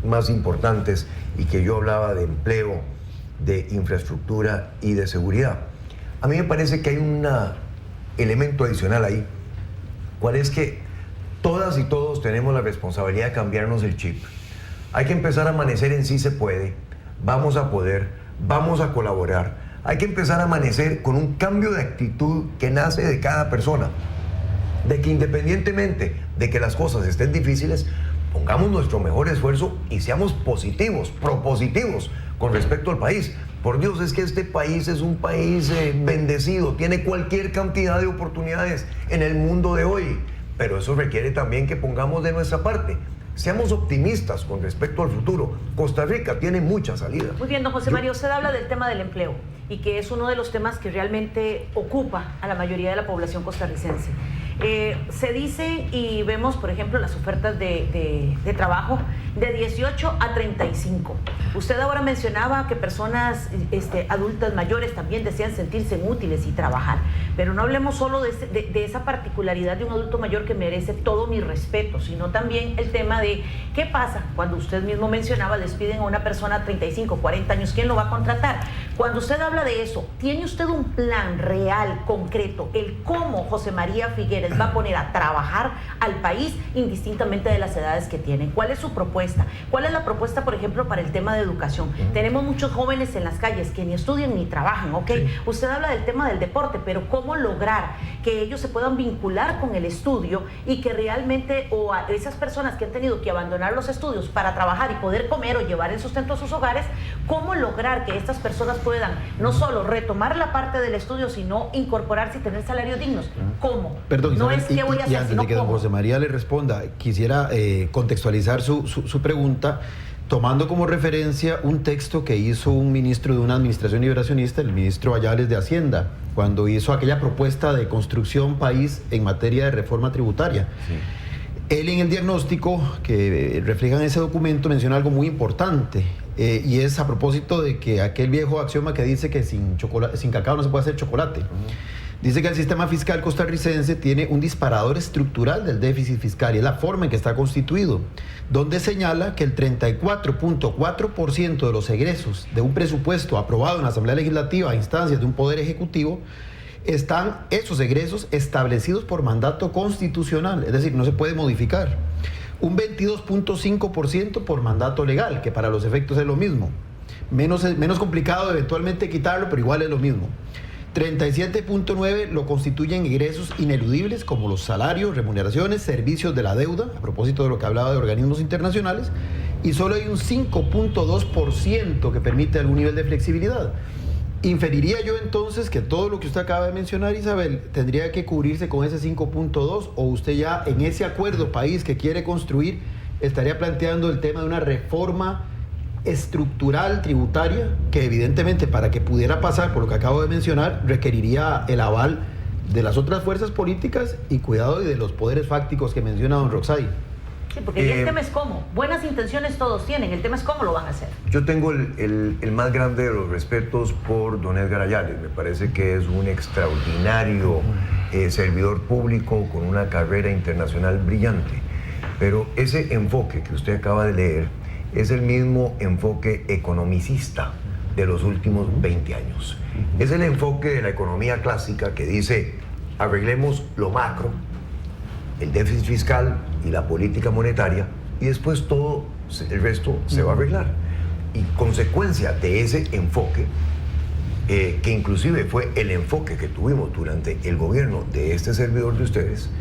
más importantes y que yo hablaba de empleo, de infraestructura y de seguridad. A mí me parece que hay un elemento adicional ahí, cuál es que todas y todos tenemos la responsabilidad de cambiarnos el chip. Hay que empezar a amanecer en sí se puede, vamos a poder, vamos a colaborar. Hay que empezar a amanecer con un cambio de actitud que nace de cada persona, de que independientemente de que las cosas estén difíciles, pongamos nuestro mejor esfuerzo y seamos positivos, propositivos con respecto al país. Por Dios, es que este país es un país bendecido, tiene cualquier cantidad de oportunidades en el mundo de hoy, pero eso requiere también que pongamos de nuestra parte. Seamos optimistas con respecto al futuro. Costa Rica tiene muchas salidas. Muy bien, don José María, usted habla del tema del empleo y que es uno de los temas que realmente ocupa a la mayoría de la población costarricense. Se dice y vemos, por ejemplo, las ofertas de trabajo de 18 a 35. Usted ahora mencionaba que personas adultas mayores también desean sentirse útiles y trabajar, pero no hablemos solo de esa particularidad de un adulto mayor que merece todo mi respeto, sino también el tema de qué pasa cuando usted mismo mencionaba despiden a una persona a 35, 40 años, ¿quién lo va a contratar? Cuando usted habla de eso, ¿tiene usted un plan real, concreto, el cómo José María Figueres va a poner a trabajar al país indistintamente de las edades que tienen? ¿Cuál es su propuesta? ¿Cuál es la propuesta, por ejemplo, para el tema de educación? Tenemos muchos jóvenes en las calles que ni estudian ni trabajan, ¿ok? Sí. Usted habla del tema del deporte, pero ¿cómo lograr que ellos se puedan vincular con el estudio y que realmente, o a esas personas que han tenido que abandonar los estudios para trabajar y poder comer o llevar el sustento a sus hogares, cómo lograr que estas personas puedan no solo retomar la parte del estudio, sino incorporarse y tener salarios dignos? ¿Cómo? Perdón, no Isabel, es qué voy a hacer, antes sino de que don cómo. José María le responda, quisiera contextualizar su pregunta tomando como referencia un texto que hizo un ministro de una administración liberacionista, el ministro Ayales de Hacienda, cuando hizo aquella propuesta de construcción país en materia de reforma tributaria. Sí. Él en el diagnóstico que refleja en ese documento menciona algo muy importante, y es a propósito de que aquel viejo axioma que dice que sin cacao no se puede hacer chocolate. Dice que el sistema fiscal costarricense tiene un disparador estructural del déficit fiscal y es la forma en que está constituido, donde señala que el 34.4% de los egresos de un presupuesto aprobado en la Asamblea Legislativa a instancias de un poder ejecutivo están esos egresos establecidos por mandato constitucional, es decir, no se puede modificar. Un 22.5% por mandato legal, que para los efectos es lo mismo. Menos complicado eventualmente quitarlo, pero igual es lo mismo. 37.9 lo constituyen ingresos ineludibles como los salarios, remuneraciones, servicios de la deuda, a propósito de lo que hablaba de organismos internacionales, y solo hay un 5.2% que permite algún nivel de flexibilidad. Inferiría yo entonces que todo lo que usted acaba de mencionar, Isabel, tendría que cubrirse con ese 5.2, o usted ya en ese acuerdo país que quiere construir estaría planteando el tema de una reforma estructural tributaria que evidentemente para que pudiera pasar por lo que acabo de mencionar requeriría el aval de las otras fuerzas políticas y cuidado y de los poderes fácticos que menciona don Roxay. Sí, porque el tema es cómo. Buenas intenciones todos tienen, el tema es cómo lo van a hacer. Yo tengo el más grande de los respetos por don Edgar Ayales. Me parece que es un extraordinario servidor público con una carrera internacional brillante. Pero ese enfoque que usted acaba de leer es el mismo enfoque economicista de los últimos 20 años. Es el enfoque de la economía clásica que dice, arreglemos lo macro, el déficit fiscal y la política monetaria, y después todo el resto se va a arreglar. Y consecuencia de ese enfoque, que inclusive fue el enfoque que tuvimos durante el gobierno de este servidor de ustedes,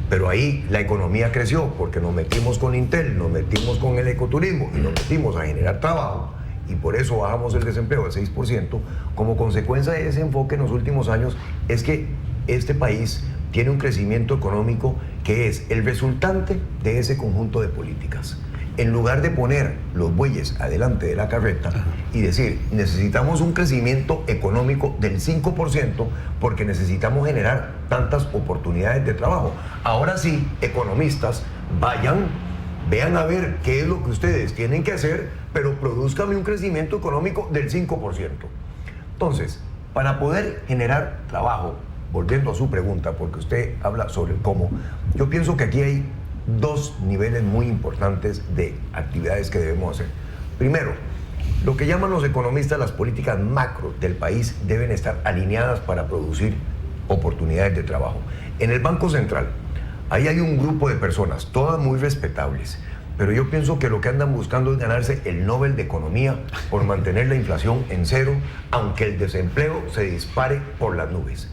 pero ahí la economía creció porque nos metimos con Intel, nos metimos con el ecoturismo y nos metimos a generar trabajo, y por eso bajamos el desempleo al 6%. Como consecuencia de ese enfoque en los últimos años es que este país tiene un crecimiento económico que es el resultante de ese conjunto de políticas. En lugar de poner los bueyes adelante de la carreta y decir, necesitamos un crecimiento económico del 5% porque necesitamos generar tantas oportunidades de trabajo. Ahora sí, economistas, vean a ver qué es lo que ustedes tienen que hacer, pero produzcanme un crecimiento económico del 5%. Entonces, para poder generar trabajo, volviendo a su pregunta, porque usted habla sobre el cómo, yo pienso que aquí hay dos niveles muy importantes de actividades que debemos hacer. Primero, lo que llaman los economistas las políticas macro del país deben estar alineadas para producir oportunidades de trabajo. En el Banco Central, ahí hay un grupo de personas, todas muy respetables, pero yo pienso que lo que andan buscando es ganarse el Nobel de Economía por mantener la inflación en cero, aunque el desempleo se dispare por las nubes.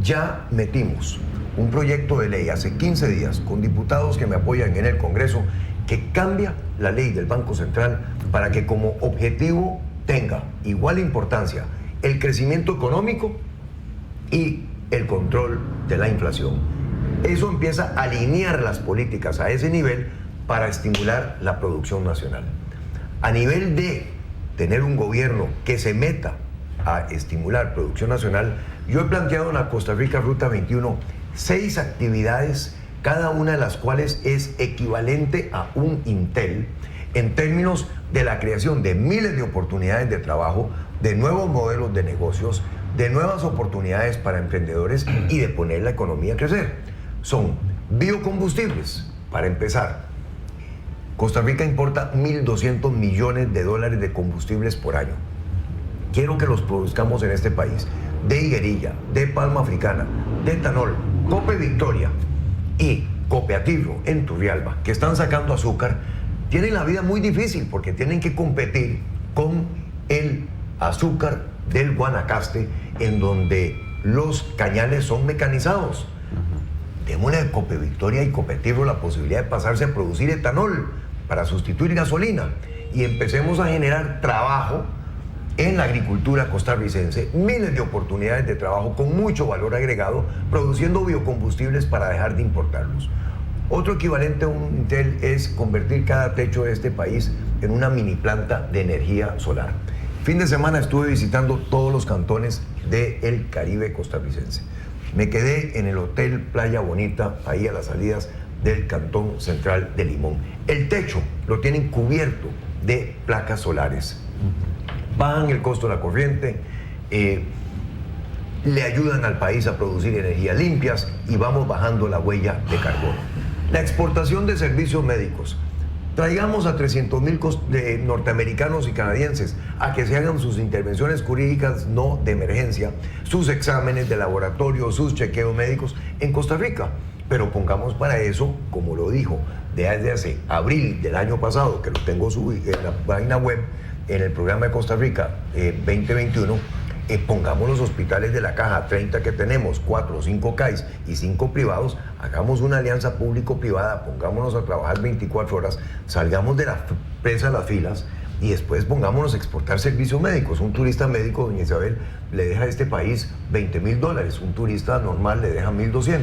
Ya metimos un proyecto de ley hace 15 días con diputados que me apoyan en el Congreso que cambia la ley del Banco Central para que como objetivo tenga igual importancia el crecimiento económico y el control de la inflación. Eso empieza a alinear las políticas a ese nivel para estimular la producción nacional. A nivel de tener un gobierno que se meta a estimular producción nacional, yo he planteado en la Costa Rica Ruta 21 6 actividades, cada una de las cuales es equivalente a un Intel en términos de la creación de miles de oportunidades de trabajo, de nuevos modelos de negocios, de nuevas oportunidades para emprendedores y de poner la economía a crecer. Son biocombustibles, para empezar. Costa Rica importa 1.200 millones de dólares de combustibles por año. Quiero que los produzcamos en este país, de higuerilla, de palma africana, de etanol, Cope Victoria y Copeatirro en Turrialba, que están sacando azúcar, tienen la vida muy difícil porque tienen que competir con el azúcar del Guanacaste, en donde los cañales son mecanizados. Démosle a Cope Victoria y Copeatirro la posibilidad de pasarse a producir etanol para sustituir gasolina y empecemos a generar trabajo en la agricultura costarricense, miles de oportunidades de trabajo con mucho valor agregado, produciendo biocombustibles para dejar de importarlos. Otro equivalente a un Intel es convertir cada techo de este país en una mini planta de energía solar. Fin de semana estuve visitando todos los cantones del Caribe costarricense. Me quedé en el Hotel Playa Bonita, ahí a las salidas del Cantón Central de Limón. El techo lo tienen cubierto de placas solares. Bajan el costo de la corriente, le ayudan al país a producir energías limpias y vamos bajando la huella de carbono. La exportación de servicios médicos. Traigamos a 300,000 norteamericanos y canadienses a que se hagan sus intervenciones jurídicas no de emergencia, sus exámenes de laboratorio, sus chequeos médicos en Costa Rica. Pero pongamos para eso, como lo dijo desde hace abril del año pasado, que lo tengo subido en la página web, en el programa de Costa Rica 2021, pongamos los hospitales de la caja, 30 que tenemos, 4 o 5 CAIS y 5 privados, hagamos una alianza público-privada, pongámonos a trabajar 24 horas, salgamos de la presa a las filas y después pongámonos a exportar servicios médicos. Un turista médico, doña Isabel, le deja a este país $20,000, un turista normal le deja 1.200.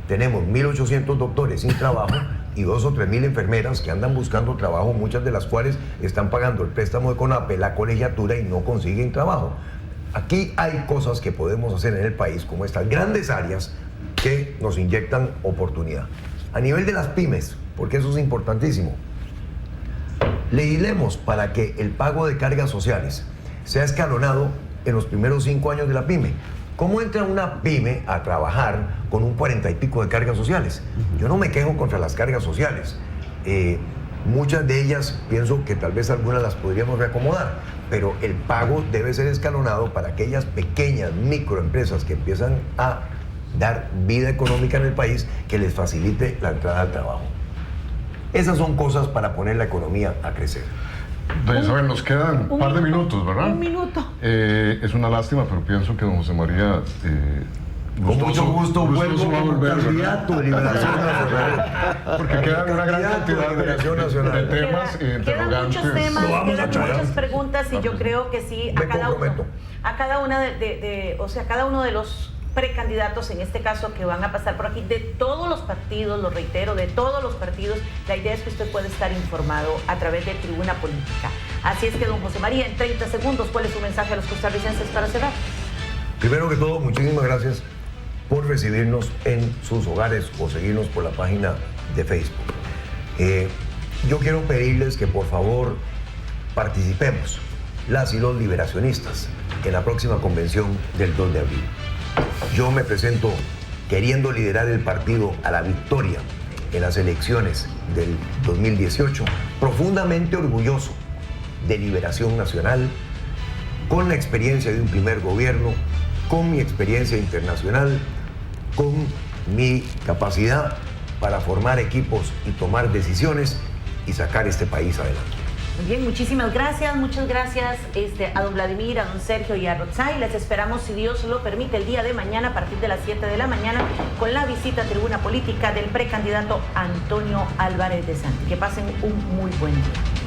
Tenemos 1.800 doctores sin trabajo y 2 o 3 mil enfermeras que andan buscando trabajo, muchas de las cuales están pagando el préstamo de CONAPE, la colegiatura y no consiguen trabajo. Aquí hay cosas que podemos hacer en el país, como estas grandes áreas que nos inyectan oportunidad. A nivel de las pymes, porque eso es importantísimo, legislemos para que el pago de cargas sociales sea escalonado en los primeros 5 años de la pyme. ¿Cómo entra una pyme a trabajar con un 40 y pico de cargas sociales? Yo no me quejo contra las cargas sociales. Muchas de ellas pienso que tal vez algunas las podríamos reacomodar, pero el pago debe ser escalonado para aquellas pequeñas microempresas que empiezan a dar vida económica en el país, que les facilite la entrada al trabajo. Esas son cosas para poner la economía a crecer. Doña Isabel, nos quedan un par de minutos, ¿verdad? Un minuto. Es una lástima, pero pienso que don José María... con mucho gusto vuelvo va a volver, candidato de Liberación Nacional. Porque quedan una gran cantidad de temas Quedan interrogantes. muchos temas, Lo vamos a quedan traer. muchas preguntas y yo creo que sí, Me comprometo. a cada uno de los precandidatos, en este caso, que van a pasar por aquí, de todos los partidos, lo reitero, de todos los partidos. La idea es que usted pueda estar informado a través de Tribuna Política. Así es que, don José María, en 30 segundos, ¿cuál es su mensaje a los costarricenses para cerrar? Primero que todo, muchísimas gracias por recibirnos en sus hogares o seguirnos por la página de Facebook. Yo quiero pedirles que por favor participemos, las y los liberacionistas, en la próxima convención del 2 de abril. Yo me presento queriendo liderar el partido a la victoria en las elecciones del 2018, profundamente orgulloso de Liberación Nacional, con la experiencia de un primer gobierno, con mi experiencia internacional, con mi capacidad para formar equipos y tomar decisiones y sacar este país adelante. Muy bien, muchísimas gracias, muchas gracias a don Vladimir, a don Sergio y a Roxay. Les esperamos, si Dios lo permite, el día de mañana a partir de las 7 de la mañana con la visita a Tribuna Política del precandidato Antonio Álvarez de Santi. Que pasen un muy buen día.